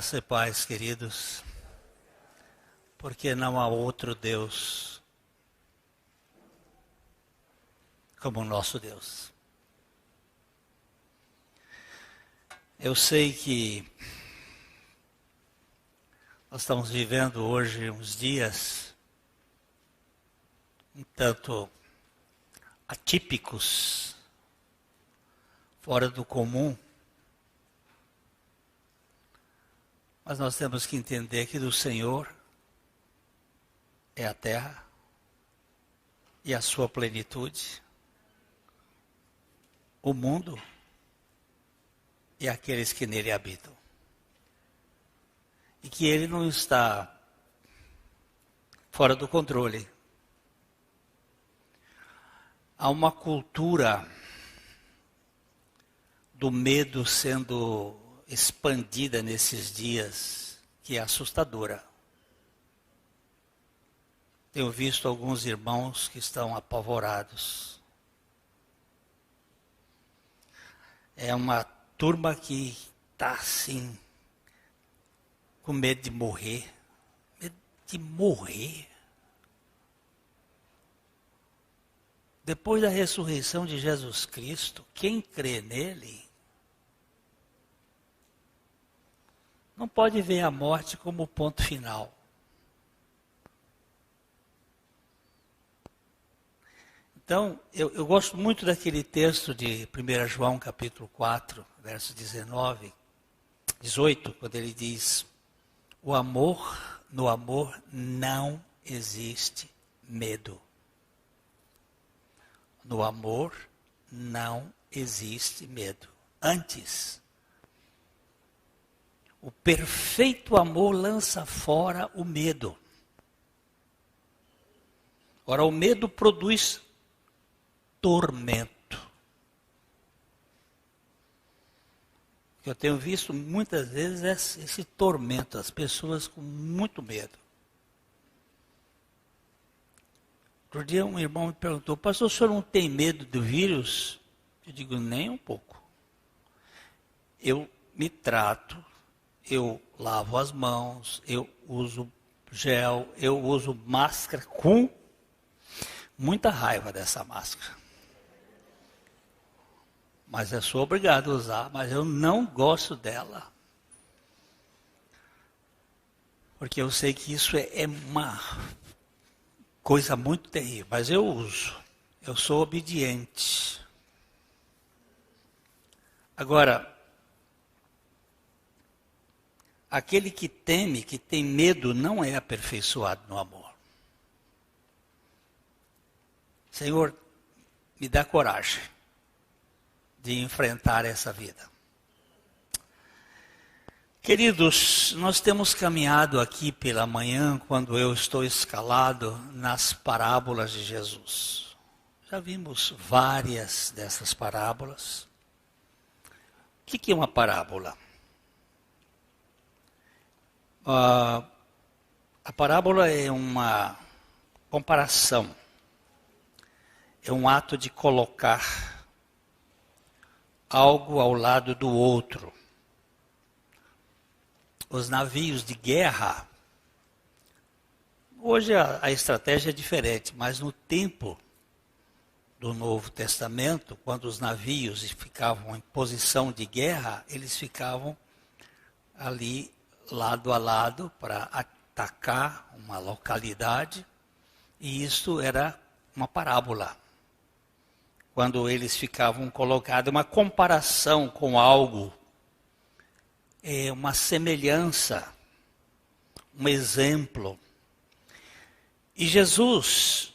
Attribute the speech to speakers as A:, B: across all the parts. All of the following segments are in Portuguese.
A: Graça e paz, queridos, porque não há outro Deus como o nosso Deus. Eu sei que nós estamos vivendo hoje uns dias um tanto atípicos, fora do comum, mas nós temos que entender que do Senhor é a terra e a sua plenitude, o mundo e aqueles que nele habitam. E que ele não está fora do controle. Há uma cultura do medo sendo expandida nesses dias que é assustadora. Tenho visto alguns irmãos que estão apavorados. É uma turma que está assim, com medo de morrer. Medo de morrer. Depois da ressurreição de Jesus Cristo, quem crê nele não pode ver a morte como ponto final. Então, eu gosto muito daquele texto de 1 João capítulo 4, verso 18, quando ele diz: no amor não existe medo. No amor não existe medo. Antes, o perfeito amor lança fora o medo. Ora, o medo produz tormento. O que eu tenho visto muitas vezes é esse tormento, as pessoas com muito medo. Outro dia um irmão me perguntou: pastor, o senhor não tem medo do vírus? Eu digo: nem um pouco. Eu me trato, eu lavo as mãos, eu uso gel, eu uso máscara com muita raiva dessa máscara. Mas eu sou obrigado a usar, mas eu não gosto dela. Porque eu sei que isso é uma coisa muito terrível, mas eu uso. Eu sou obediente. Agora, aquele que teme, que tem medo, não é aperfeiçoado no amor. Senhor, me dá coragem de enfrentar essa vida. Queridos, nós temos caminhado aqui pela manhã, quando eu estou escalado nas parábolas de Jesus. Já vimos várias dessas parábolas. O que é uma parábola? A parábola é uma comparação. É um ato de colocar algo ao lado do outro. Os navios de guerra, hoje a estratégia é diferente, mas no tempo do Novo Testamento, quando os navios ficavam em posição de guerra, eles ficavam ali lado a lado para atacar uma localidade, e isso era uma parábola. Quando eles ficavam colocados, uma comparação com algo, uma semelhança, um exemplo. E Jesus,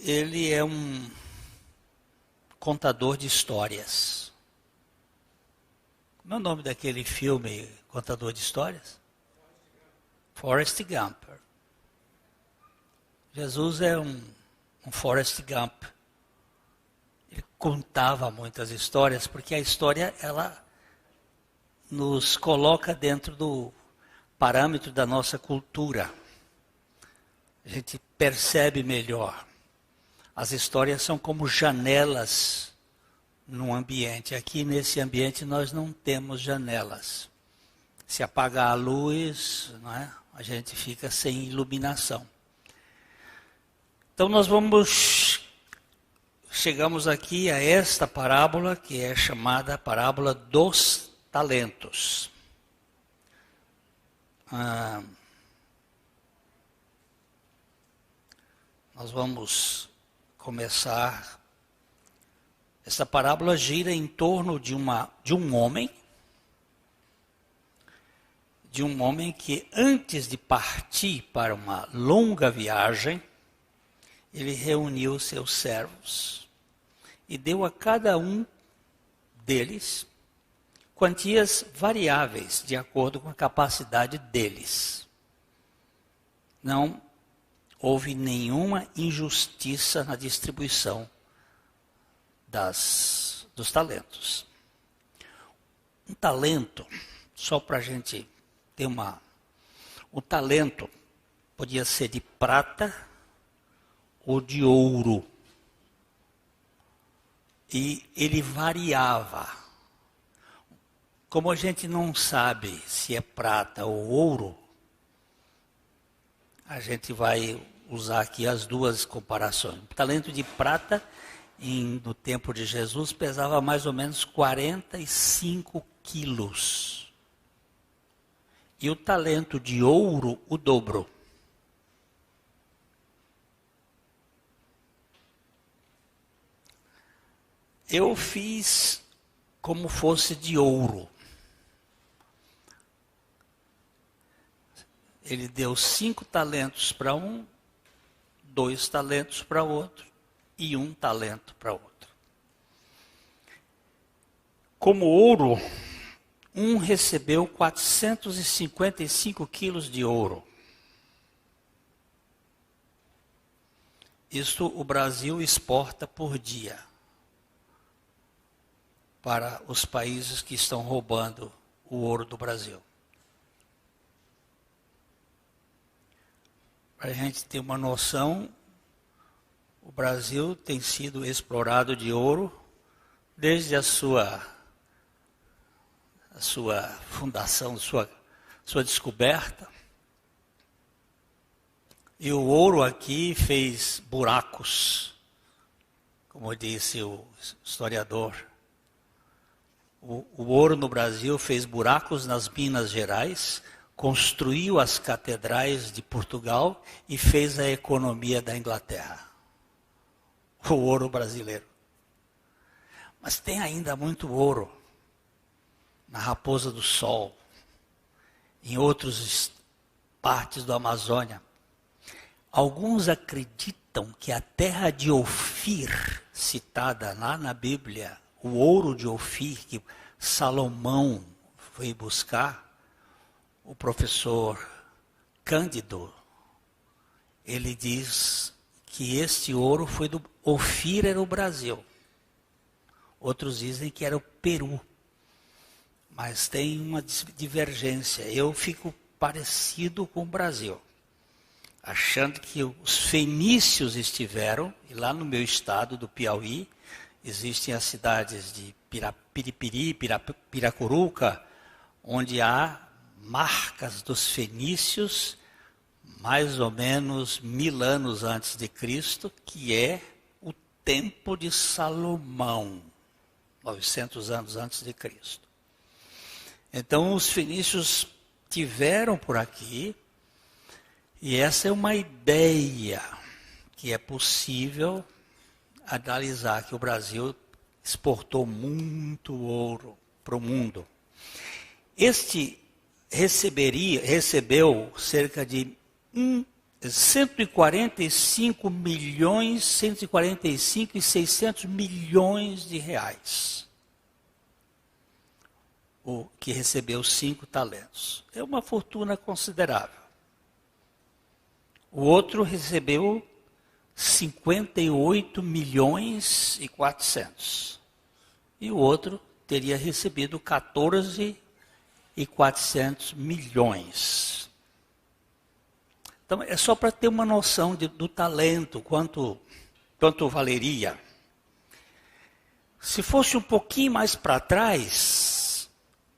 A: ele é um contador de histórias. Como é o nome daquele filme, Contador de Histórias? Forrest Gump. Jesus é um Forrest Gump. Ele contava muitas histórias, porque a história, ela nos coloca dentro do parâmetro da nossa cultura. A gente percebe melhor. As histórias são como janelas num ambiente. Aqui nesse ambiente nós não temos janelas. Se apagar a luz, não é? A gente fica sem iluminação. Então chegamos aqui a esta parábola, que é chamada parábola dos talentos. Nós vamos começar. Essa parábola gira em torno de um homem que antes de partir para uma longa viagem, ele reuniu seus servos e deu a cada um deles quantias variáveis de acordo com a capacidade deles. Não houve nenhuma injustiça na distribuição dos talentos. Um talento, só para a gente ter o talento podia ser de prata ou de ouro. E ele variava. Como a gente não sabe se é prata ou ouro, a gente vai usar aqui as duas comparações. O talento de prata, no tempo de Jesus, pesava mais ou menos 45 quilos. E o talento de ouro, o dobro. Eu fiz como fosse de ouro. Ele deu 5 talentos para um, 2 talentos para outro e 1 talento para outro. Como ouro, um recebeu 455 quilos de ouro. Isto o Brasil exporta por dia para os países que estão roubando o ouro do Brasil. Para a gente ter uma noção, o Brasil tem sido explorado de ouro desde a sua fundação, sua descoberta. E o ouro aqui fez buracos, como disse o historiador. O ouro no Brasil fez buracos nas Minas Gerais, construiu as catedrais de Portugal e fez a economia da Inglaterra. O ouro brasileiro. Mas tem ainda muito ouro na Raposa do Sol, em outras partes da Amazônia. Alguns acreditam que a terra de Ofir, citada lá na Bíblia, o ouro de Ofir que Salomão foi buscar, o professor Cândido, ele diz que este ouro foi do Ofir, era o Brasil. Outros dizem que era o Peru. Mas tem uma divergência. Eu fico parecido com o Brasil, achando que os fenícios estiveram, e lá no meu estado do Piauí, existem as cidades de Piripiri, Piracuruca, onde há marcas dos fenícios, mais ou menos 1000 anos antes de Cristo, que é o Templo de Salomão, 900 anos antes de Cristo. Então os fenícios tiveram por aqui, e essa é uma ideia que é possível analisar, que o Brasil exportou muito ouro para o mundo. Este recebeu cerca de 145 milhões, 145 e 600 milhões de reais. O que recebeu 5 talentos. É uma fortuna considerável. O outro recebeu 58 milhões e 400. E o outro teria recebido 14 e 400 milhões. Então, é só para ter uma noção do talento, quanto valeria. Se fosse um pouquinho mais para trás,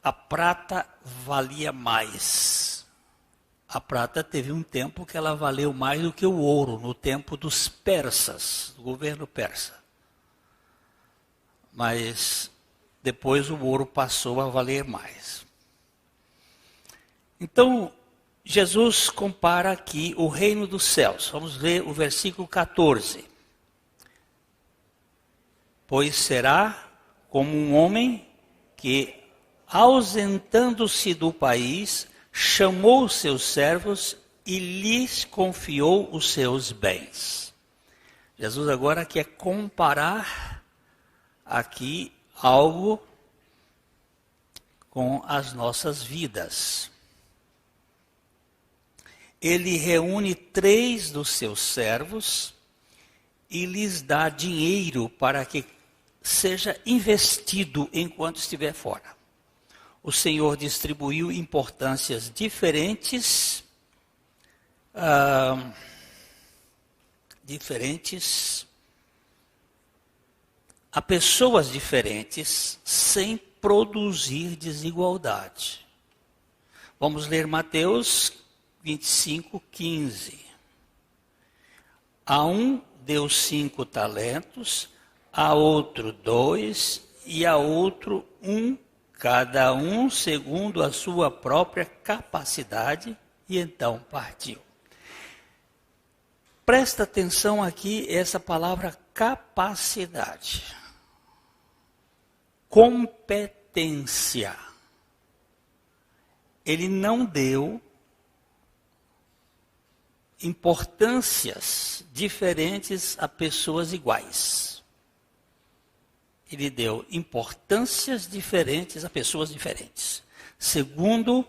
A: a prata valia mais. A prata teve um tempo que ela valeu mais do que o ouro, no tempo dos persas, do governo persa. Mas depois o ouro passou a valer mais. Então, Jesus compara aqui o reino dos céus. Vamos ver o versículo 14. Pois será como um homem que, ausentando-se do país, chamou seus servos e lhes confiou os seus bens. Jesus agora quer comparar aqui algo com as nossas vidas. Ele reúne 3 dos seus servos e lhes dá dinheiro para que seja investido enquanto estiver fora. O Senhor distribuiu importâncias diferentes, a pessoas diferentes, sem produzir desigualdade. Vamos ler Mateus 25:15. A um deu 5 talentos, a outro 2 e a outro 1, cada um segundo a sua própria capacidade, e então partiu. Presta atenção aqui essa palavra capacidade. Competência. Ele não deu importâncias diferentes a pessoas iguais. Ele deu importâncias diferentes a pessoas diferentes, segundo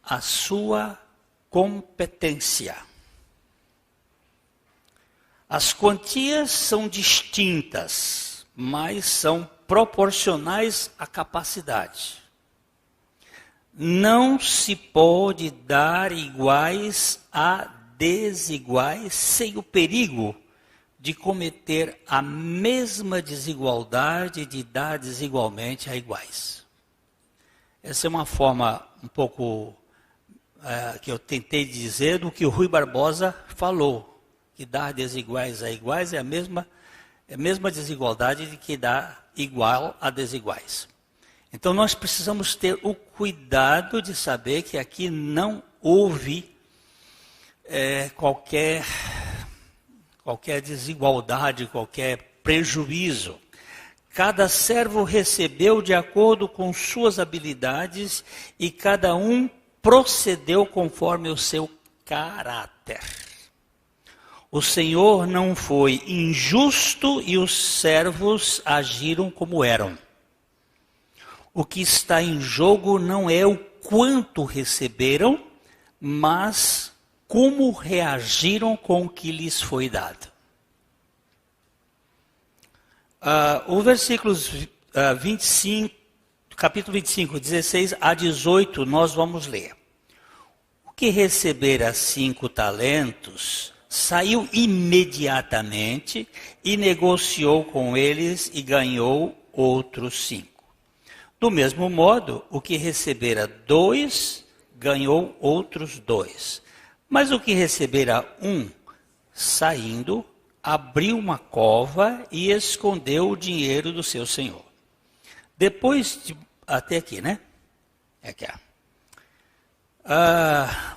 A: a sua competência. As quantias são distintas, mas são proporcionais à capacidade. Não se pode dar iguais a desiguais sem o perigo de cometer a mesma desigualdade de dar desigualmente a iguais. Essa é uma forma um pouco que eu tentei dizer do que o Rui Barbosa falou, que dar desiguais a iguais é a mesma desigualdade de que dar igual a desiguais. Então nós precisamos ter o cuidado de saber que aqui não houve qualquer desigualdade, qualquer prejuízo. Cada servo recebeu de acordo com suas habilidades e cada um procedeu conforme o seu caráter. O Senhor não foi injusto e os servos agiram como eram. O que está em jogo não é o quanto receberam, mas como reagiram com o que lhes foi dado. O versículos 25, capítulo 25, 16 a 18, nós vamos ler. O que recebera 5 talentos, saiu imediatamente e negociou com eles e ganhou outros 5. Do mesmo modo, o que recebera 2, ganhou outros 2. Mas o que recebera 1, saindo, abriu uma cova e escondeu o dinheiro do seu senhor. Depois de... Até aqui, né? Aqui,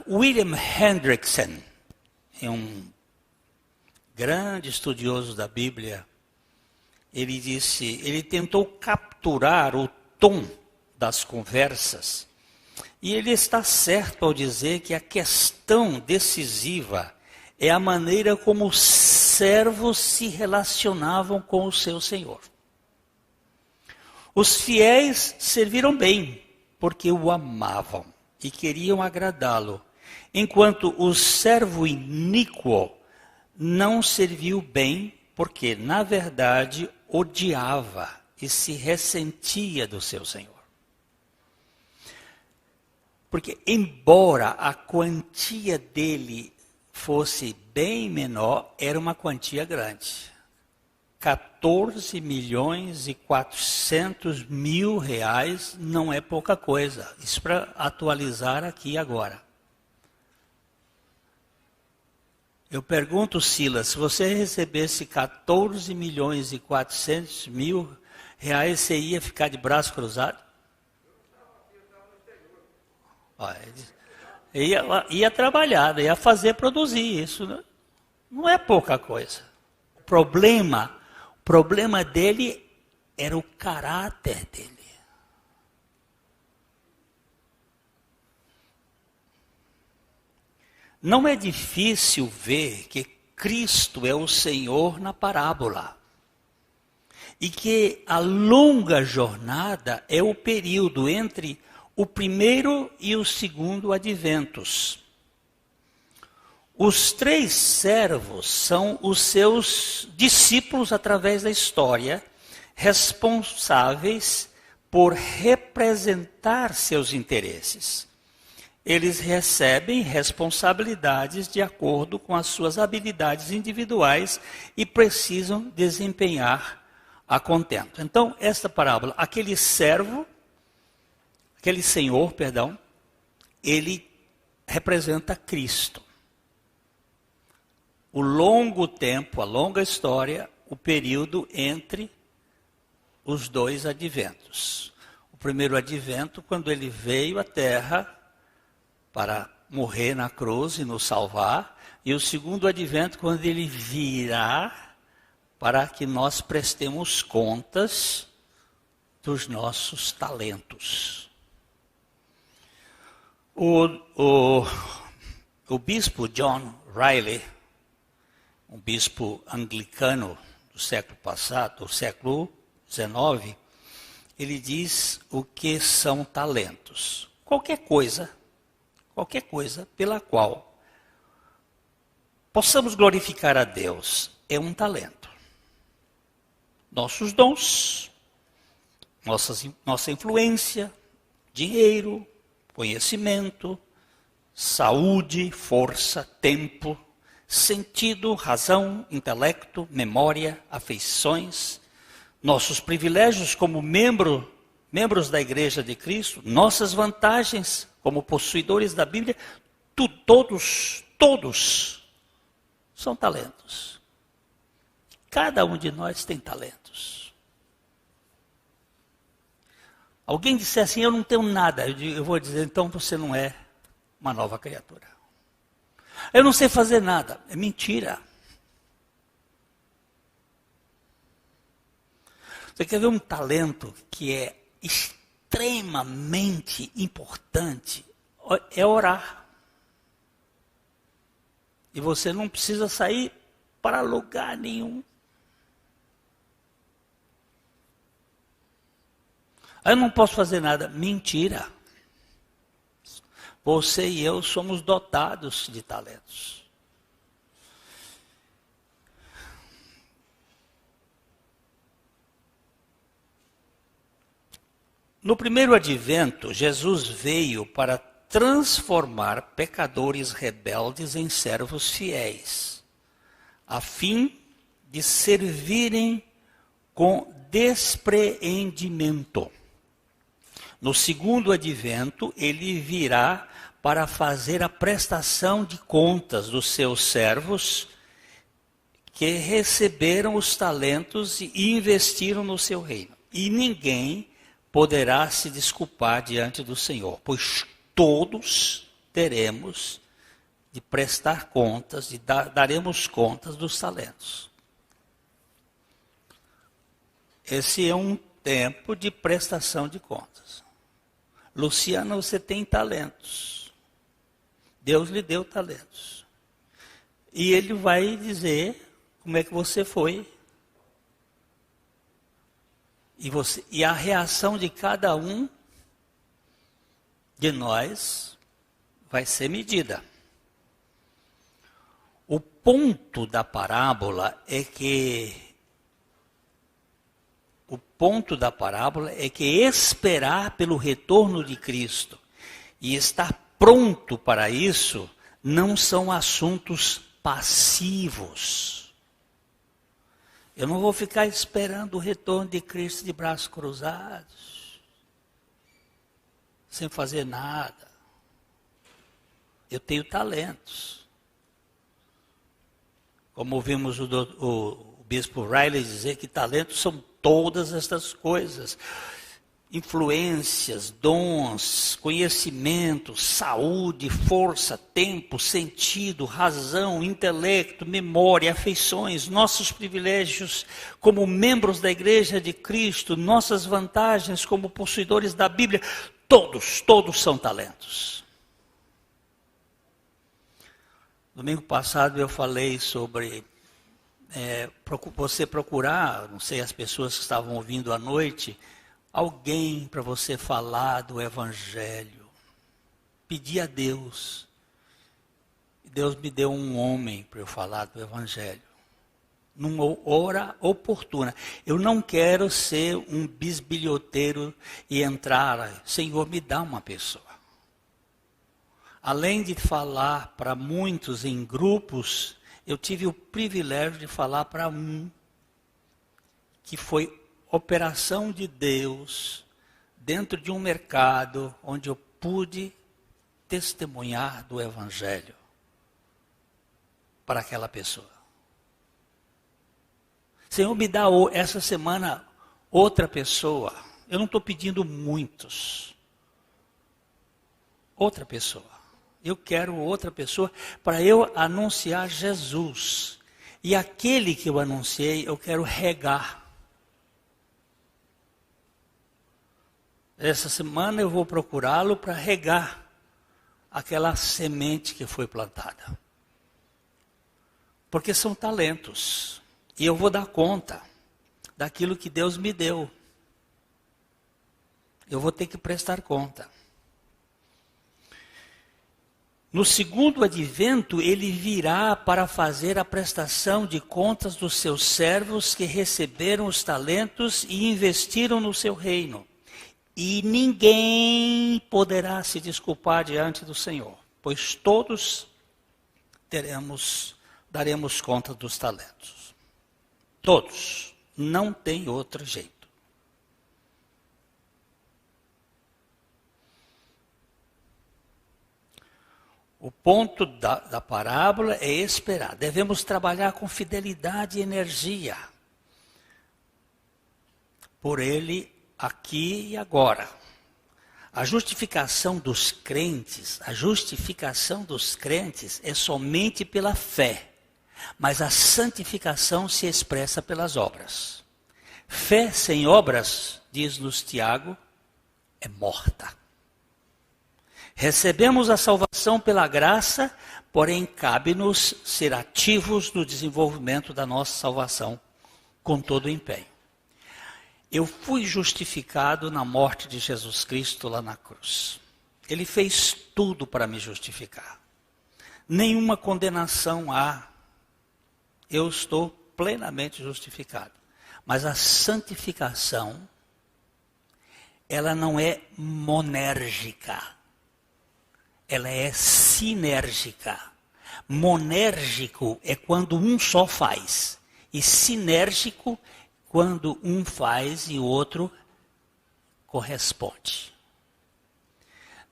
A: William Hendrickson é um grande estudioso da Bíblia. Ele tentou capturar o tom das conversas. E ele está certo ao dizer que a questão decisiva é a maneira como os servos se relacionavam com o seu senhor. Os fiéis serviram bem, porque o amavam e queriam agradá-lo, enquanto o servo iníquo não serviu bem, porque, na verdade, odiava e se ressentia do seu senhor. Porque, embora a quantia dele fosse bem menor, era uma quantia grande. 14 milhões e 400 mil reais não é pouca coisa. Isso para atualizar aqui agora. Eu pergunto, Silas, se você recebesse 14 milhões e 400 mil reais, você ia ficar de braço cruzado? Ia trabalhar, ia fazer, produzir. Isso não é pouca coisa. O problema dele era o caráter dele. Não é difícil ver que Cristo é o Senhor na parábola. E que a longa jornada é o período entre o primeiro e o segundo adventos. Os 3 servos são os seus discípulos através da história, responsáveis por representar seus interesses. Eles recebem responsabilidades de acordo com as suas habilidades individuais e precisam desempenhar a contento. Então, esta parábola, aquele senhor, ele representa Cristo. O longo tempo, a longa história, o período entre os 2 adventos. O primeiro advento, quando ele veio à Terra para morrer na cruz e nos salvar, e o segundo advento, quando ele virá para que nós prestemos contas dos nossos talentos. O bispo John Riley, um bispo anglicano do século passado, do século XIX, ele diz o que são talentos. Qualquer coisa pela qual possamos glorificar a Deus é um talento. Nossos dons, nossa influência, dinheiro, conhecimento, saúde, força, tempo, sentido, razão, intelecto, memória, afeições, nossos privilégios como membros da Igreja de Cristo, nossas vantagens como possuidores da Bíblia, todos são talentos. Cada um de nós tem talentos. Alguém disser assim, eu não tenho nada, eu vou dizer, então você não é uma nova criatura. Eu não sei fazer nada, é mentira. Você quer ver um talento que é extremamente importante? É orar. E você não precisa sair para lugar nenhum. Eu não posso fazer nada. Mentira. Você e eu somos dotados de talentos. No primeiro advento, Jesus veio para transformar pecadores rebeldes em servos fiéis, a fim de servirem com despreendimento. No segundo advento, ele virá para fazer a prestação de contas dos seus servos que receberam os talentos e investiram no seu reino. E ninguém poderá se desculpar diante do Senhor, pois todos teremos de prestar contas, daremos contas dos talentos. Esse é um tempo de prestação de contas. Luciana, você tem talentos. Deus lhe deu talentos. E ele vai dizer como é que você foi. E a reação de cada um de nós vai ser medida. O ponto da parábola é que esperar pelo retorno de Cristo e estar pronto para isso não são assuntos passivos. Eu não vou ficar esperando o retorno de Cristo de braços cruzados, sem fazer nada. Eu tenho talentos. Como ouvimos o bispo Riley dizer que talentos são todas estas coisas. Influências, dons, conhecimento, saúde, força, tempo, sentido, razão, intelecto, memória, afeições, nossos privilégios como membros da Igreja de Cristo, nossas vantagens como possuidores da Bíblia, todos são talentos. Domingo passado eu falei sobre você procurar, não sei, as pessoas que estavam ouvindo à noite, alguém para você falar do Evangelho. Pedi a Deus. Deus me deu um homem para eu falar do Evangelho. Numa hora oportuna. Eu não quero ser um bisbilhoteiro e entrar. Senhor, me dá uma pessoa. Além de falar para muitos em grupos, eu tive o privilégio de falar para um que foi operação de Deus dentro de um mercado onde eu pude testemunhar do Evangelho para aquela pessoa. Senhor, me dá essa semana outra pessoa. Eu não estou pedindo muitos. Outra pessoa. Eu quero outra pessoa para eu anunciar Jesus. E aquele que eu anunciei, eu quero regar. Essa semana eu vou procurá-lo para regar aquela semente que foi plantada. Porque são talentos. E eu vou dar conta daquilo que Deus me deu. Eu vou ter que prestar conta. No segundo advento, ele virá para fazer a prestação de contas dos seus servos que receberam os talentos e investiram no seu reino. E ninguém poderá se desculpar diante do Senhor, pois todos daremos conta dos talentos. Todos. Não tem outro jeito. O ponto da parábola é esperar. Devemos trabalhar com fidelidade e energia por ele aqui e agora. A justificação dos crentes é somente pela fé, mas a santificação se expressa pelas obras. Fé sem obras, diz-nos Tiago, é morta. Recebemos a salvação pela graça, porém cabe-nos ser ativos no desenvolvimento da nossa salvação com todo o empenho. Eu fui justificado na morte de Jesus Cristo lá na cruz. Ele fez tudo para me justificar. Nenhuma condenação há. Eu estou plenamente justificado. Mas a santificação, ela não é monérgica. Ela é sinérgica. Monérgico é quando um só faz. E sinérgico quando um faz e o outro corresponde.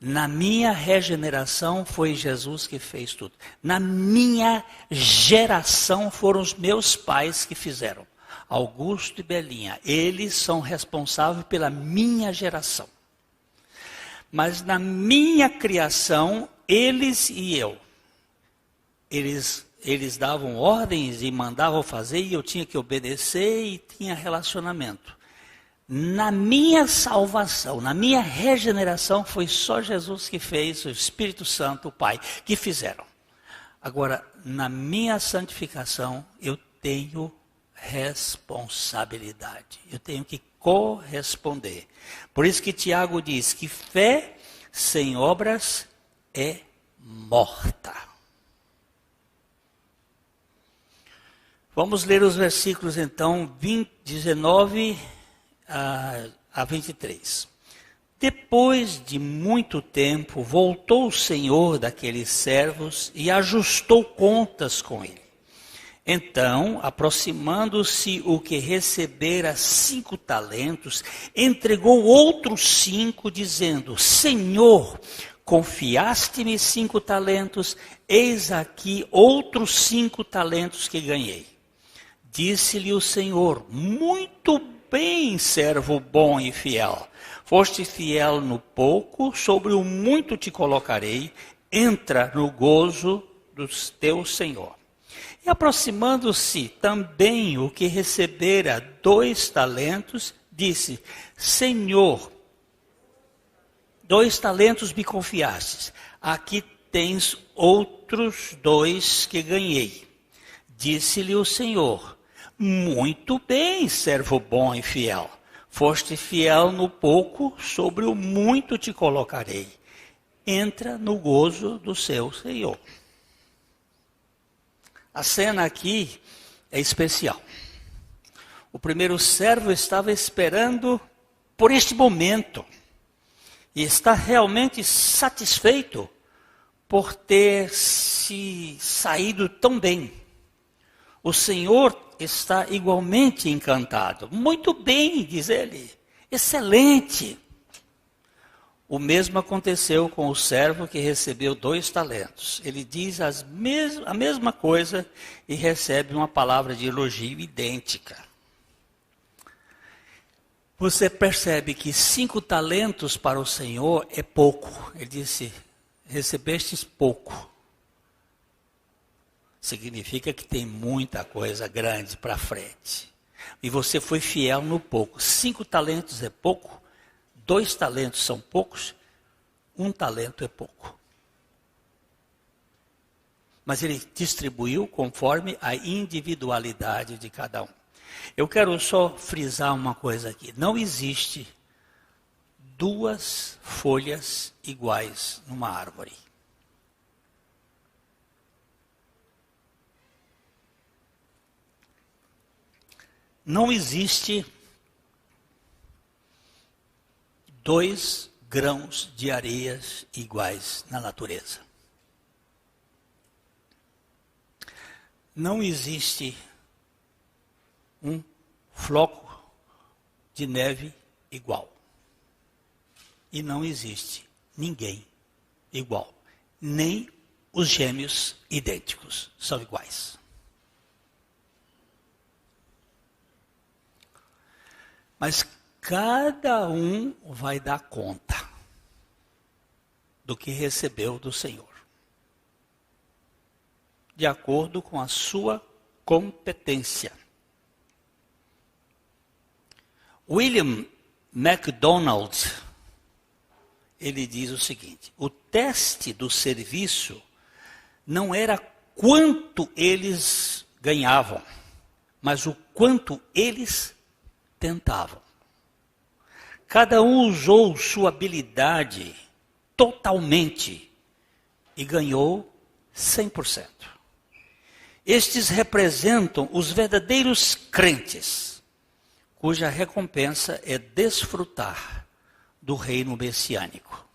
A: Na minha regeneração foi Jesus que fez tudo. Na minha geração foram os meus pais que fizeram. Augusto e Belinha, eles são responsáveis pela minha geração. Mas na minha criação, eles e eu, eles davam ordens e mandavam fazer e eu tinha que obedecer e tinha relacionamento. Na minha salvação, na minha regeneração, foi só Jesus que fez, o Espírito Santo, o Pai, que fizeram. Agora, na minha santificação, eu tenho responsabilidade. Eu tenho que corresponder. Por isso que Tiago diz que fé sem obras é morta. Vamos ler os versículos então 19 a 23. Depois de muito tempo, voltou o senhor daqueles servos e ajustou contas com ele. Então, aproximando-se o que recebera 5 talentos, entregou outros 5, dizendo: Senhor, confiaste-me 5 talentos, eis aqui outros 5 talentos que ganhei. Disse-lhe o Senhor: muito bem, servo bom e fiel. Foste fiel no pouco, sobre o muito te colocarei. Entra no gozo do teu Senhor. E aproximando-se também o que recebera 2 talentos, disse: Senhor, 2 talentos me confiastes. Aqui tens outros 2 que ganhei. Disse-lhe o Senhor: muito bem, servo bom e fiel. Foste fiel no pouco, sobre o muito te colocarei. Entra no gozo do seu Senhor. A cena aqui é especial. O primeiro servo estava esperando por este momento. E está realmente satisfeito por ter se saído tão bem. O Senhor está igualmente encantado. Muito bem, diz ele. Excelente. O mesmo aconteceu com o servo que recebeu 2 talentos. Ele diz a mesma coisa e recebe uma palavra de elogio idêntica. Você percebe que 5 talentos para o Senhor é pouco. Ele disse: recebestes pouco. Significa que tem muita coisa grande para frente. E você foi fiel no pouco. 5 talentos é pouco. 2 talentos são poucos. 1 talento é pouco. Mas ele distribuiu conforme a individualidade de cada um. Eu quero só frisar uma coisa aqui. Não existe 2 folhas iguais numa árvore. Não existe 2 grãos de areias iguais na natureza. Não existe um floco de neve igual. E não existe ninguém igual. Nem os gêmeos idênticos são iguais. Mas cada um vai dar conta do que recebeu do Senhor, de acordo com a sua competência. William MacDonald, ele diz o seguinte: o teste do serviço não era quanto eles ganhavam, mas o quanto eles tentavam. Cada um usou sua habilidade totalmente e ganhou 100%. Estes representam os verdadeiros crentes, cuja recompensa é desfrutar do reino messiânico.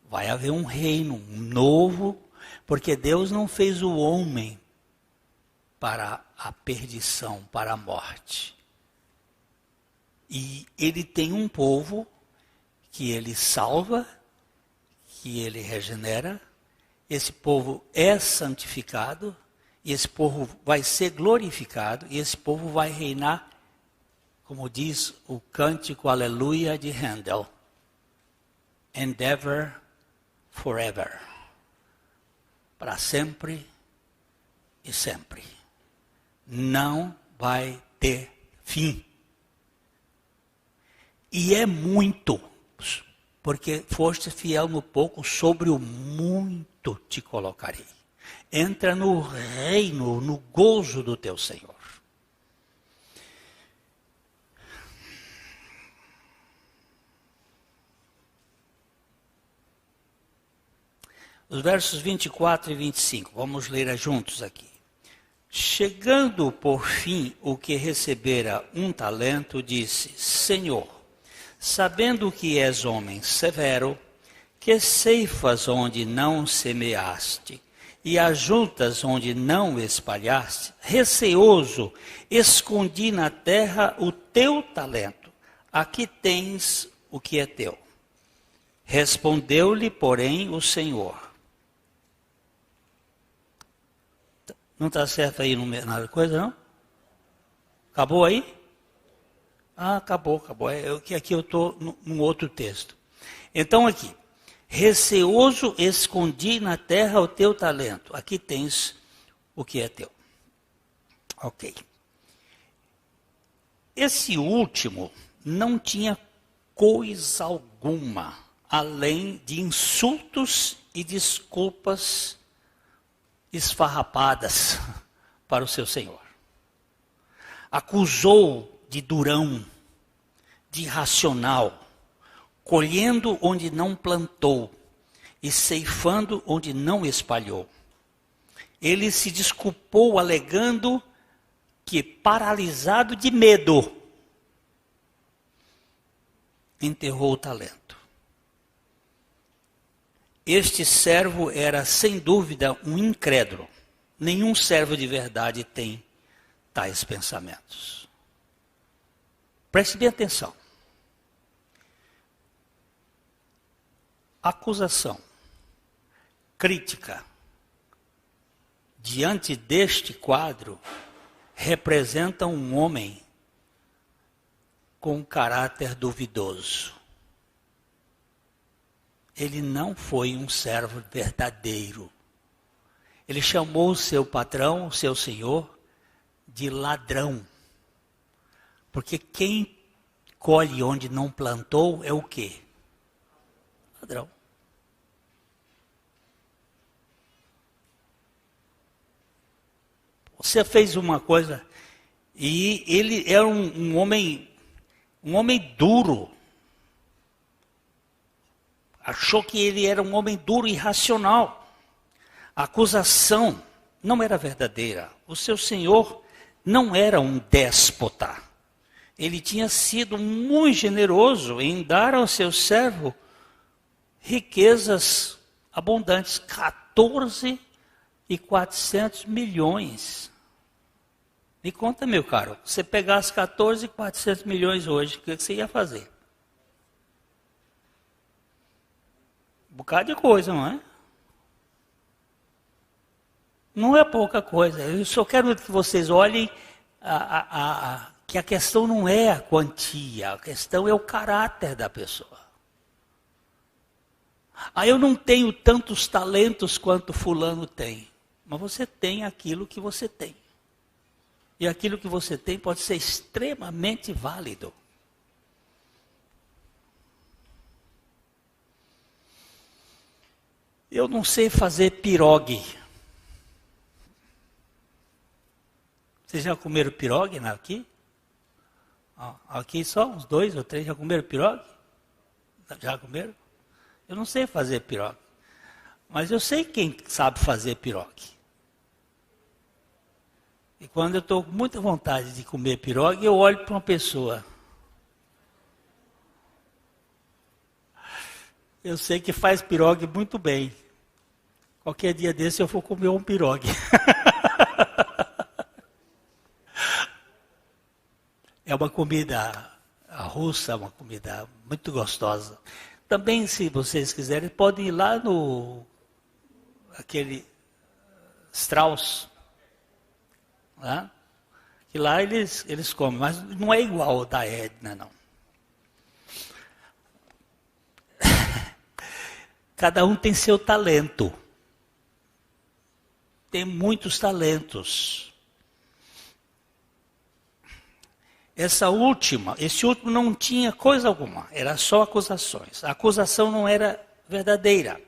A: Vai haver um reino novo, porque Deus não fez o homem para a perdição, para a morte. E ele tem um povo que ele salva, que ele regenera. Esse povo é santificado, e esse povo vai ser glorificado, e esse povo vai reinar, como diz o cântico Aleluia de Handel, and ever, forever, para sempre e sempre. Não vai ter fim. E é muito, porque foste fiel no pouco, sobre o muito te colocarei. Entra no reino, no gozo do teu Senhor. Os versos 24 e 25, vamos ler juntos aqui. Chegando por fim o que recebera 1 talento, disse: Senhor, sabendo que és homem severo, que ceifas onde não semeaste, e ajuntas onde não espalhaste, receoso, escondi na terra o teu talento. Aqui tens o que é teu. Respondeu-lhe, porém, o Senhor. Não está certo aí na coisa, não? Acabou aí? Ah, acabou. Aqui eu estou num outro texto. Então aqui. Receoso escondi na terra o teu talento. Aqui tens o que é teu. Ok. Esse último não tinha coisa alguma, além de insultos e desculpas esfarrapadas para o seu senhor. Acusou de durão, de irracional, colhendo onde não plantou e ceifando onde não espalhou. Ele se desculpou alegando que, paralisado de medo, enterrou o talento. Este servo era, sem dúvida, um incrédulo. Nenhum servo de verdade tem tais pensamentos. Preste bem atenção. Acusação, crítica, diante deste quadro, representa um homem com um caráter duvidoso. Ele não foi um servo verdadeiro. Ele chamou o seu patrão, o seu senhor, de ladrão. Porque quem colhe onde não plantou é o quê? Ladrão. Você fez uma coisa, e ele era um homem duro. Achou que ele era um homem duro e irracional. A acusação não era verdadeira. O seu senhor não era um déspota. Ele tinha sido muito generoso em dar ao seu servo riquezas abundantes, 14.400 milhões. Me conta, meu caro, se você pegasse 14.400 milhões hoje, o que você ia fazer? Um bocado de coisa, não é? Não é pouca coisa. Eu só quero que vocês olhem que a questão não é a quantia, a questão é o caráter da pessoa. Eu não tenho tantos talentos quanto fulano tem. Mas você tem aquilo que você tem. E aquilo que você tem pode ser extremamente válido. Eu não sei fazer pirogue. Vocês já comeram pirogue aqui? Aqui só uns 2 ou 3 já comeram pirogue? Já comeram? Eu não sei fazer pirogue. Mas eu sei quem sabe fazer pirogue. E quando eu estou com muita vontade de comer pirogue, eu olho para uma pessoa. Eu sei que faz pirogue muito bem. Qualquer dia desse eu vou comer um pirogue. É uma comida russa, uma comida muito gostosa. Também, se vocês quiserem, podem ir lá no aquele Strauss, né? Que lá eles comem, mas não é igual ao da Edna, não. Cada um tem seu talento. Tem muitos talentos. Esse último não tinha coisa alguma, era só acusações. A acusação não era verdadeira.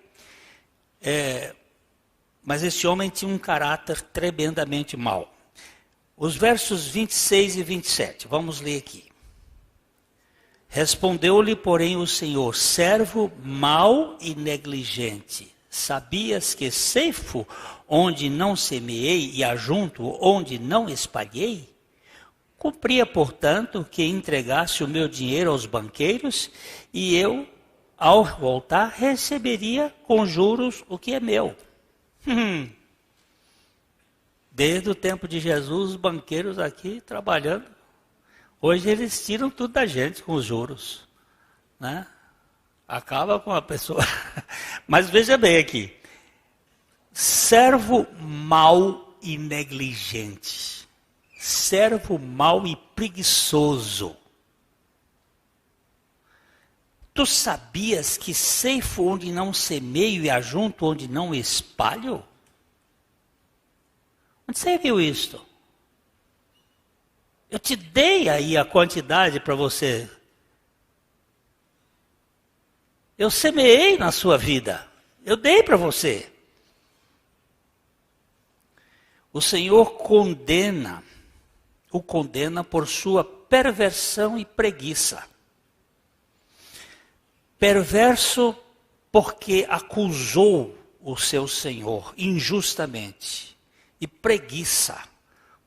A: Mas esse homem tinha um caráter tremendamente mau. Os versos 26 e 27, vamos ler aqui. Respondeu-lhe, porém, o Senhor: servo mau e negligente, sabias que ceifo onde não semeei e ajunto onde não espalhei? Cumpria, portanto, que entregasse o meu dinheiro aos banqueiros, e eu, ao voltar, receberia com juros o que é meu. Desde o tempo de Jesus, os banqueiros aqui trabalhando. Hoje eles tiram tudo da gente com os juros, né? Acaba com a pessoa. Mas veja bem aqui. Servo mau e negligente. Servo mau e preguiçoso. Tu sabias que ceifo onde não semeio e ajunto onde não espalho? Onde você viu isto? Eu te dei aí a quantidade para você. Eu semeei na sua vida. Eu dei para você. O Senhor o condena por sua perversão e preguiça. Perverso porque acusou o seu Senhor injustamente. E preguiça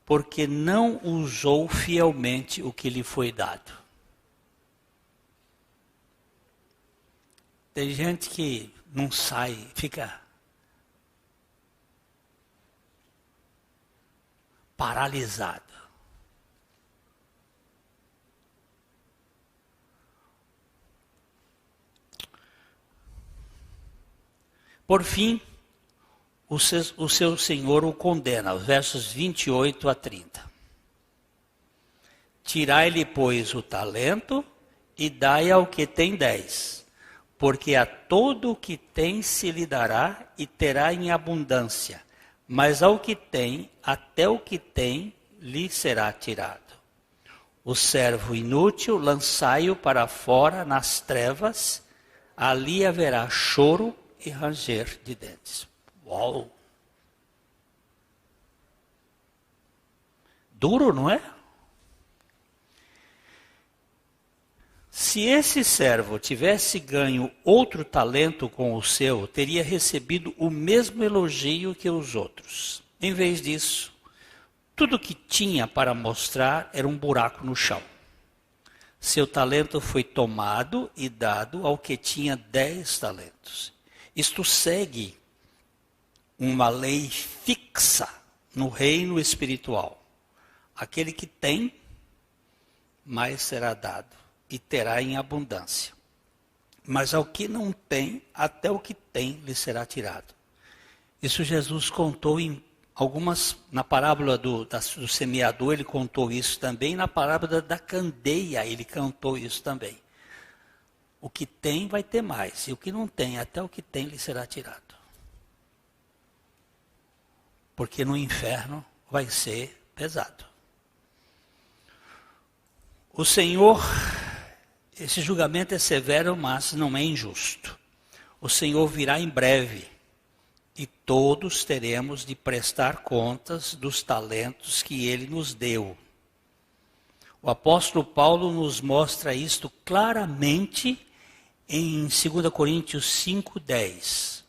A: porque não usou fielmente o que lhe foi dado. Tem gente que não sai, fica paralisado. Por fim, o seu Senhor o condena, versos 28 a 30. Tirai-lhe, pois, o talento e dai ao que tem 10, porque a todo o que tem se lhe dará e terá em abundância, mas ao que tem, até o que tem, lhe será tirado. O servo inútil, lançai-o para fora nas trevas, ali haverá choro e ranger de dentes. Uau! Duro, não é? Se esse servo tivesse ganho outro talento com o seu, teria recebido o mesmo elogio que os outros. Em vez disso, tudo que tinha para mostrar era um buraco no chão. Seu talento foi tomado e dado ao que tinha 10 talentos. Isto segue uma lei fixa no reino espiritual. Aquele que tem, mais será dado e terá em abundância. Mas ao que não tem, até o que tem lhe será tirado. Isso Jesus contou em algumas, na parábola do semeador, ele contou isso também, na parábola da candeia, ele contou isso também. O que tem vai ter mais, e o que não tem, até o que tem lhe será tirado. Porque no inferno vai ser pesado. O Senhor, esse julgamento é severo, mas não é injusto. O Senhor virá em breve e todos teremos de prestar contas dos talentos que Ele nos deu. O apóstolo Paulo nos mostra isto claramente em 2 Coríntios 5:10.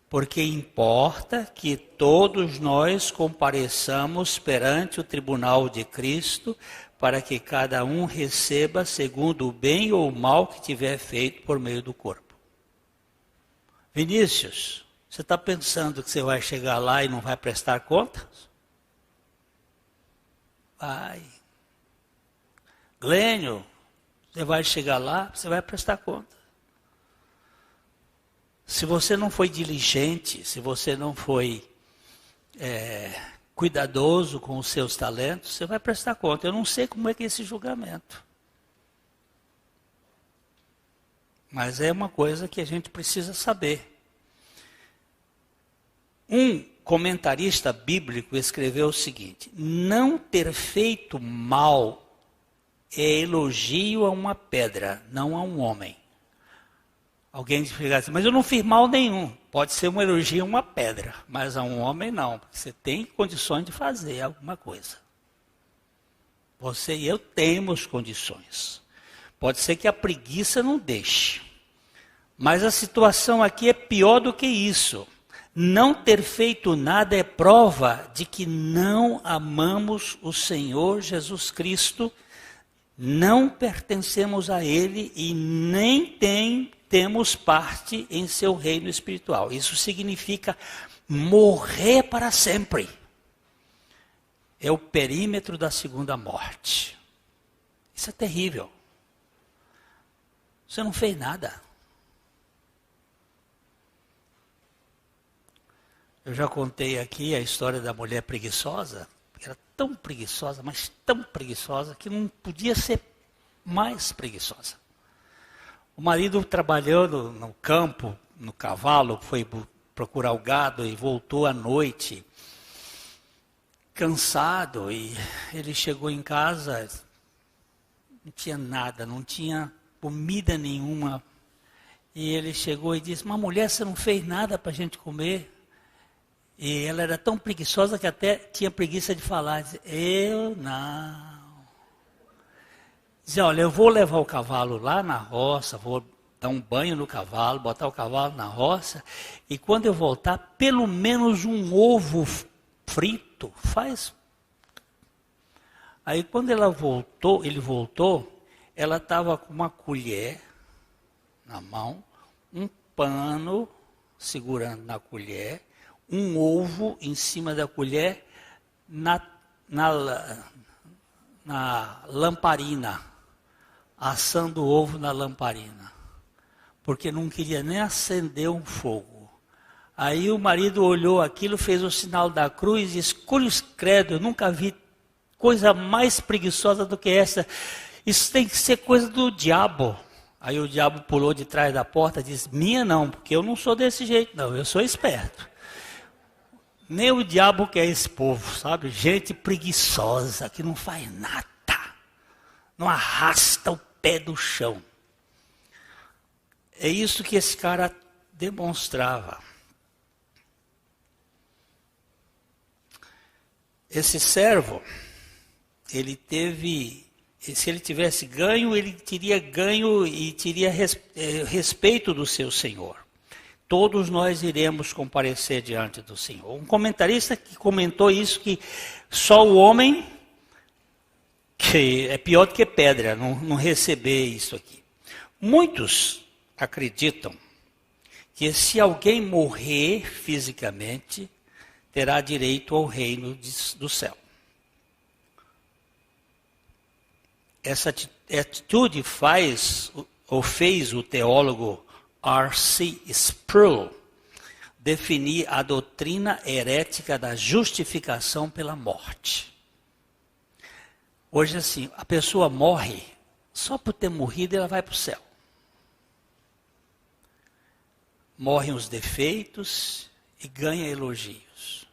A: Porque importa que todos nós compareçamos perante o tribunal de Cristo, para que cada um receba segundo o bem ou o mal que tiver feito por meio do corpo. Vinícius, você está pensando que você vai chegar lá e não vai prestar contas? Vai. Glênio, você vai chegar lá, você vai prestar conta. Se você não foi diligente, se você não foi cuidadoso com os seus talentos, você vai prestar conta. Eu não sei como é que é esse julgamento. Mas é uma coisa que a gente precisa saber. Um comentarista bíblico escreveu o seguinte: não ter feito mal é elogio a uma pedra, não a um homem. Alguém diz assim, mas eu não fiz mal nenhum. Pode ser um elogio a uma pedra, mas a um homem não. Porque você tem condições de fazer alguma coisa. Você e eu temos condições. Pode ser que a preguiça não deixe. Mas a situação aqui é pior do que isso. Não ter feito nada é prova de que não amamos o Senhor Jesus Cristo, não pertencemos a Ele e nem temos parte em seu reino espiritual. Isso significa morrer para sempre. é o perímetro da segunda morte. Isso é terrível. Você não fez nada. Eu já contei aqui a história da mulher preguiçosa. Era tão preguiçosa, mas tão preguiçosa, que não podia ser mais preguiçosa. O marido trabalhando no campo, no cavalo, foi procurar o gado e voltou à noite, cansado. E ele chegou em casa, não tinha nada, não tinha comida nenhuma. E ele chegou e disse: mas mulher, você não fez nada para a gente comer? E ela era tão preguiçosa que até tinha preguiça de falar. Dizia: eu não. Dizia: olha, eu vou levar o cavalo lá na roça, vou dar um banho no cavalo, botar o cavalo na roça, e quando eu voltar, pelo menos um ovo frito, faz. Aí quando ele voltou, ela estava com uma colher na mão, um pano segurando na colher, um ovo em cima da colher na lamparina, assando o ovo na lamparina, porque não queria nem acender um fogo. Aí o marido olhou aquilo, fez o sinal da cruz e disse: cruz credo, eu nunca vi coisa mais preguiçosa do que essa, isso tem que ser coisa do diabo. Aí o diabo pulou de trás da porta e disse: minha não, porque eu não sou desse jeito não, eu sou esperto. Nem o diabo quer esse povo, sabe? Gente preguiçosa, que não faz nada. Não arrasta o pé do chão. É isso que esse cara demonstrava. Esse servo, ele teve, se ele tivesse ganho, ele teria ganho e teria respeito do seu senhor. Todos nós iremos comparecer diante do Senhor. Um comentarista que comentou isso, que só o homem, que é pior do que pedra, não receber isso aqui. Muitos acreditam que se alguém morrer fisicamente, terá direito ao reino do céu. Essa atitude fez o teólogo R.C. Sproul definir a doutrina herética da justificação pela morte. Hoje, assim, a pessoa morre, só por ter morrido ela vai para o céu. Morrem os defeitos e ganha elogios.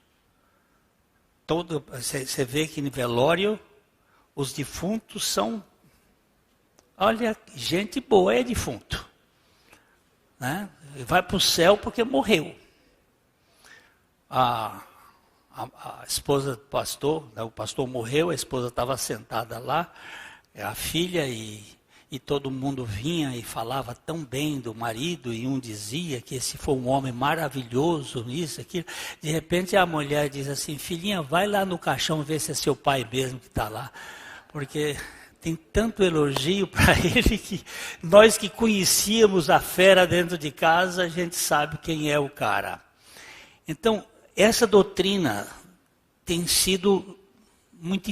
A: Você vê que no velório, os defuntos são, olha, gente boa é defunto. Né? Vai para o céu porque morreu. A esposa do pastor, né, o pastor morreu, a esposa estava sentada lá, a filha, e todo mundo vinha e falava tão bem do marido, e um dizia que esse foi um homem maravilhoso, isso, aquilo. De repente a mulher diz assim: filhinha, vai lá no caixão ver se é seu pai mesmo que está lá, porque tem tanto elogio para ele que nós que conhecíamos a fera dentro de casa, a gente sabe quem é o cara. Então, essa doutrina tem sido muito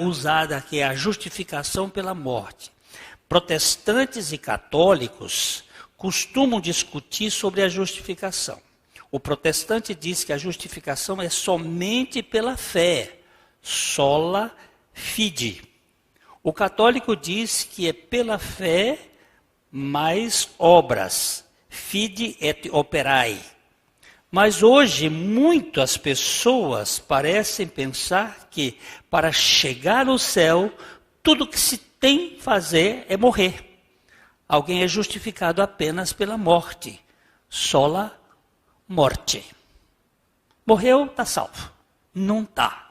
A: usada, que é a justificação pela morte. Protestantes e católicos costumam discutir sobre a justificação. O protestante diz que a justificação é somente pela fé, sola fide. O católico diz que é pela fé mais obras, fide et operae. Mas hoje muitas pessoas parecem pensar que para chegar no céu, tudo que se tem que fazer é morrer. Alguém é justificado apenas pela morte, sola morte. Morreu, está salvo. Não está.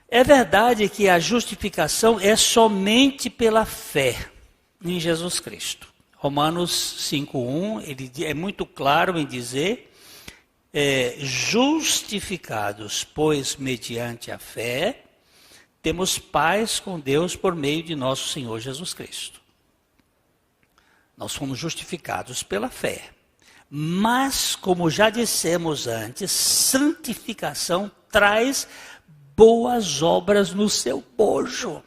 A: É verdade que a justificação é somente pela fé em Jesus Cristo. Romanos 5:1, ele é muito claro em dizer, justificados, pois mediante a fé, temos paz com Deus por meio de nosso Senhor Jesus Cristo. Nós fomos justificados pela fé. Mas, como já dissemos antes, santificação traz boas obras no seu bojo.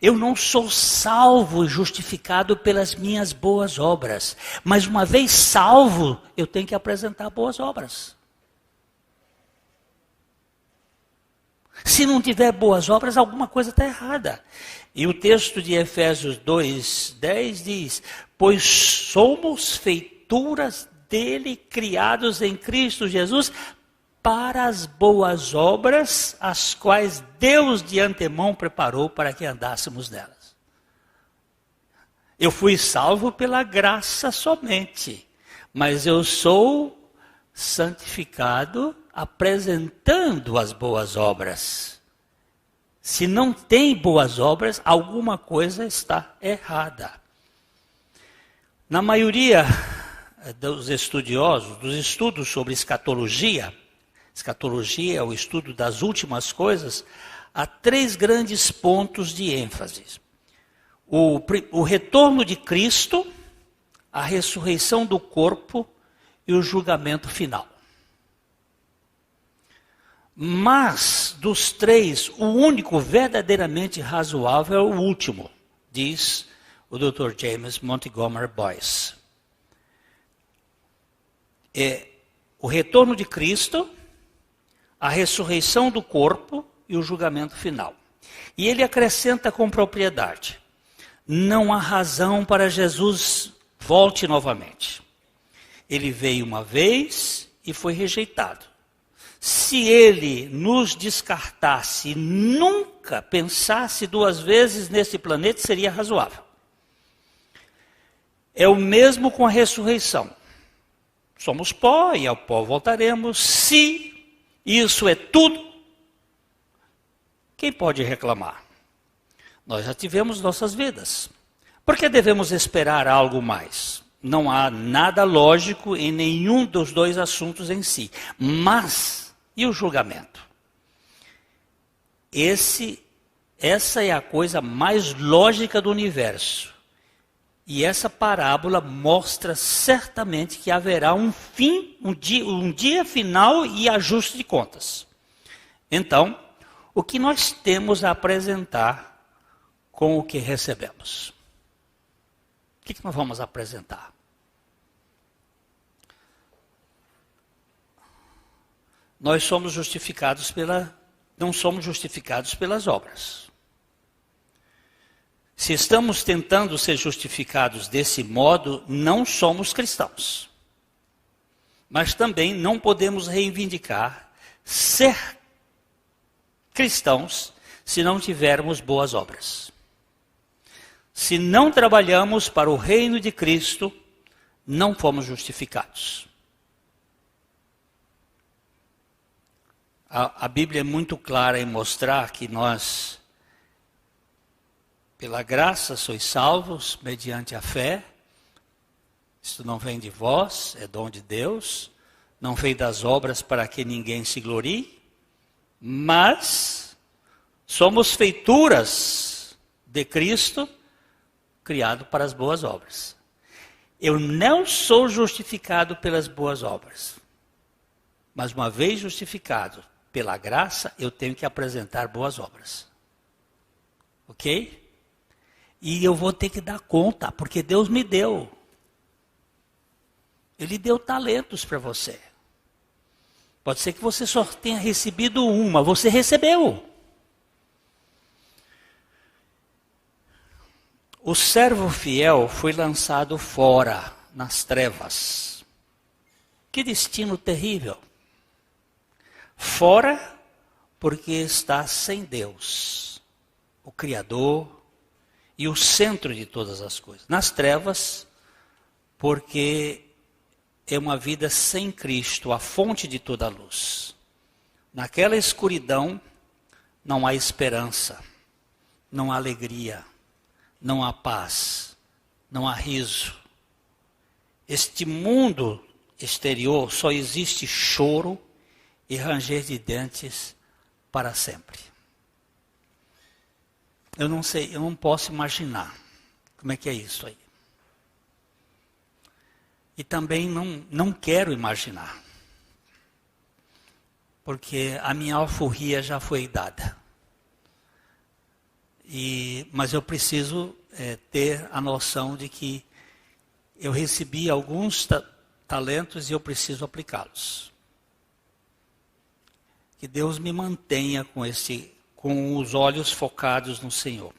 A: Eu não sou salvo e justificado pelas minhas boas obras. Mas uma vez salvo, eu tenho que apresentar boas obras. Se não tiver boas obras, alguma coisa está errada. E o texto de Efésios 2:10 diz: pois somos feituras dele, criados em Cristo Jesus, para as boas obras, as quais Deus de antemão preparou para que andássemos nelas. Eu fui salvo pela graça somente, mas eu sou santificado apresentando as boas obras. Se não tem boas obras, alguma coisa está errada. Na maioria dos estudiosos, dos estudos sobre escatologia é o estudo das últimas coisas, há 3 grandes pontos de ênfase. O retorno de Cristo, a ressurreição do corpo e o julgamento final. Mas, dos 3, o único verdadeiramente razoável é o último, diz o Dr. James Montgomery Boyce. É o retorno de Cristo, a ressurreição do corpo e o julgamento final. E ele acrescenta com propriedade: não há razão para Jesus volte novamente. Ele veio uma vez e foi rejeitado. Se ele nos descartasse e nunca pensasse 2 vezes nesse planeta, seria razoável. É o mesmo com a ressurreição. Somos pó e ao pó voltaremos. Se isso é tudo, quem pode reclamar? Nós já tivemos nossas vidas. Por que devemos esperar algo mais? Não há nada lógico em nenhum dos 2 assuntos em si. Mas, e o julgamento? Essa é a coisa mais lógica do universo. E essa parábola mostra certamente que haverá um fim, um dia final e ajuste de contas. Então, o que nós temos a apresentar com o que recebemos? O que nós vamos apresentar? Nós somos justificados não somos justificados pelas obras. Se estamos tentando ser justificados desse modo, não somos cristãos. Mas também não podemos reivindicar ser cristãos se não tivermos boas obras. Se não trabalhamos para o reino de Cristo, não fomos justificados. A Bíblia é muito clara em mostrar que nós, pela graça, sois salvos mediante a fé. Isto não vem de vós, é dom de Deus. Não vem das obras para que ninguém se glorie. Mas somos feituras de Cristo, criado para as boas obras. Eu não sou justificado pelas boas obras. Mas uma vez justificado pela graça, eu tenho que apresentar boas obras. Ok? E eu vou ter que dar conta, porque Deus me deu. Ele deu talentos para você. Pode ser que você só tenha recebido uma, você recebeu. O servo fiel foi lançado fora, nas trevas. Que destino terrível. Fora, porque está sem Deus, o Criador e o centro de todas as coisas. Nas trevas, porque é uma vida sem Cristo, a fonte de toda a luz. Naquela escuridão, não há esperança, não há alegria, não há paz, não há riso. Este mundo exterior só existe choro e ranger de dentes para sempre. Eu não sei, eu não posso imaginar como é que é isso aí. E também não quero imaginar. Porque a minha alforria já foi dada. Mas eu preciso ter a noção de que eu recebi alguns talentos e eu preciso aplicá-los. Que Deus me mantenha com os olhos focados no Senhor.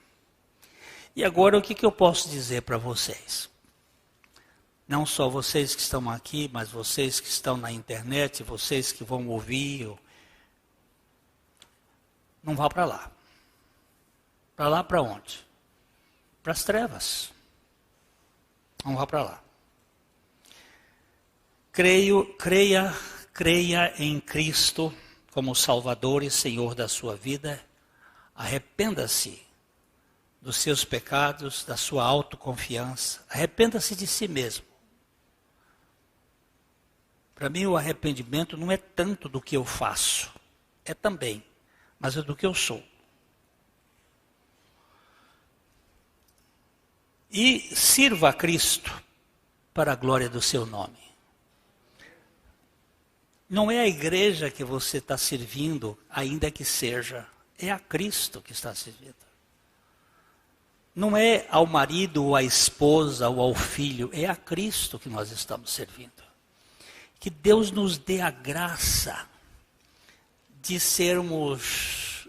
A: E agora o que eu posso dizer para vocês? Não só vocês que estão aqui, mas vocês que estão na internet, vocês que vão ouvir. Não vá para lá. Para lá para onde? Para as trevas. Não vá para lá. Creia em Cristo como Salvador e Senhor da sua vida. Arrependa-se dos seus pecados, da sua autoconfiança. Arrependa-se de si mesmo. Para mim o arrependimento não é tanto do que eu faço. É também, mas é do que eu sou. E sirva a Cristo para a glória do seu nome. Não é a igreja que você está servindo, ainda que seja. É a Cristo que está servindo. Não é ao marido, ou à esposa, ou ao filho. É a Cristo que nós estamos servindo. Que Deus nos dê a graça de sermos...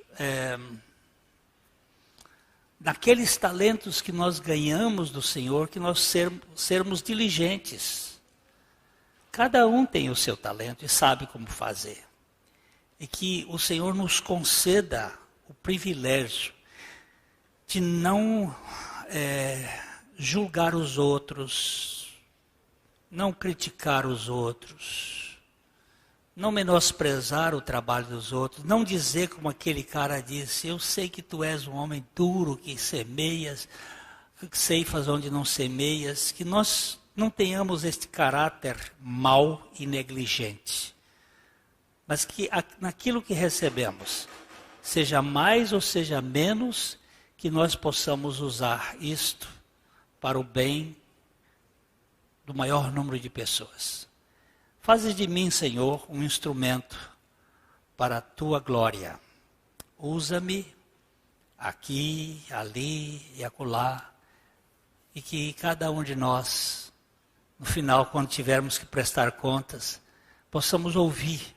A: daqueles talentos que nós ganhamos do Senhor, que nós sermos diligentes. Cada um tem o seu talento e sabe como fazer. E que o Senhor nos conceda o privilégio de não julgar os outros, não criticar os outros, não menosprezar o trabalho dos outros, não dizer como aquele cara disse, eu sei que tu és um homem duro, que semeias, que ceifas onde não semeias, que nós não tenhamos este caráter mau e negligente, mas que naquilo que recebemos, seja mais ou seja menos, que nós possamos usar isto para o bem do maior número de pessoas. Faze de mim, Senhor, um instrumento para a tua glória. Usa-me aqui, ali e acolá, e que cada um de nós, no final, quando tivermos que prestar contas, possamos ouvir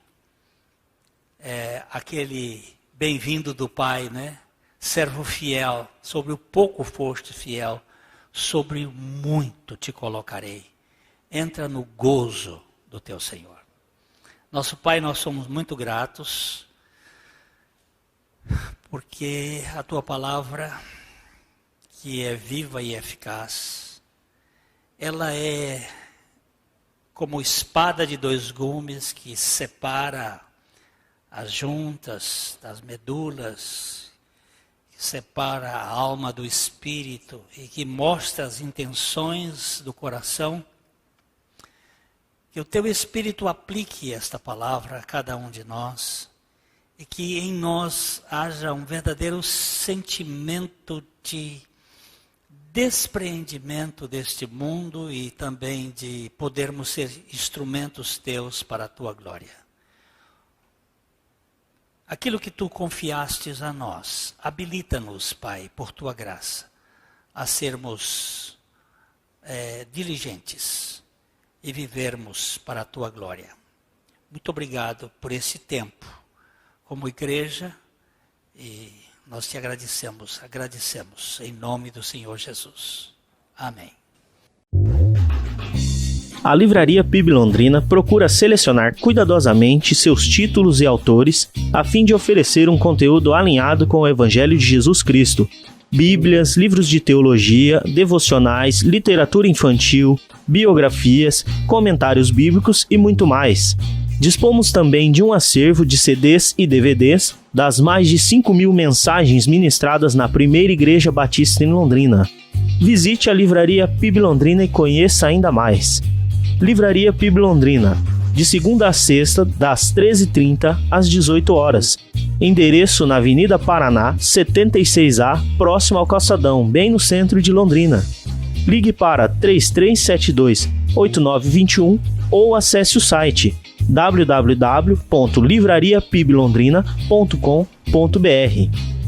A: aquele bem-vindo do Pai, né? Servo fiel, sobre o pouco foste fiel, sobre o muito te colocarei. Entra no gozo do teu Senhor. Nosso Pai, nós somos muito gratos, porque a tua palavra, que é viva e eficaz, ela é como espada de dois gumes que separa as juntas das medulas, que separa a alma do espírito e que mostra as intenções do coração. Que o teu Espírito aplique esta palavra a cada um de nós e que em nós haja um verdadeiro sentimento de despreendimento deste mundo e também de podermos ser instrumentos teus para a tua glória. Aquilo que tu confiastes a nós, habilita-nos, Pai, por tua graça, a sermos diligentes e vivermos para a tua glória. Muito obrigado por esse tempo como igreja e nós te agradecemos em nome do Senhor Jesus. Amém.
B: A Livraria PIB Londrina procura selecionar cuidadosamente seus títulos e autores a fim de oferecer um conteúdo alinhado com o Evangelho de Jesus Cristo. Bíblias, livros de teologia, devocionais, literatura infantil, biografias, comentários bíblicos e muito mais. Dispomos também de um acervo de CDs e DVDs das mais de 5.000 mensagens ministradas na Primeira Igreja Batista em Londrina. Visite a Livraria PIB Londrina e conheça ainda mais. Livraria PIB Londrina, de segunda a sexta, das 13h30 às 18 horas. Endereço na Avenida Paraná, 76A, próximo ao Calçadão, bem no centro de Londrina. ligue para 3372-8921 ou acesse o site www.livrariapiblondrina.com.br.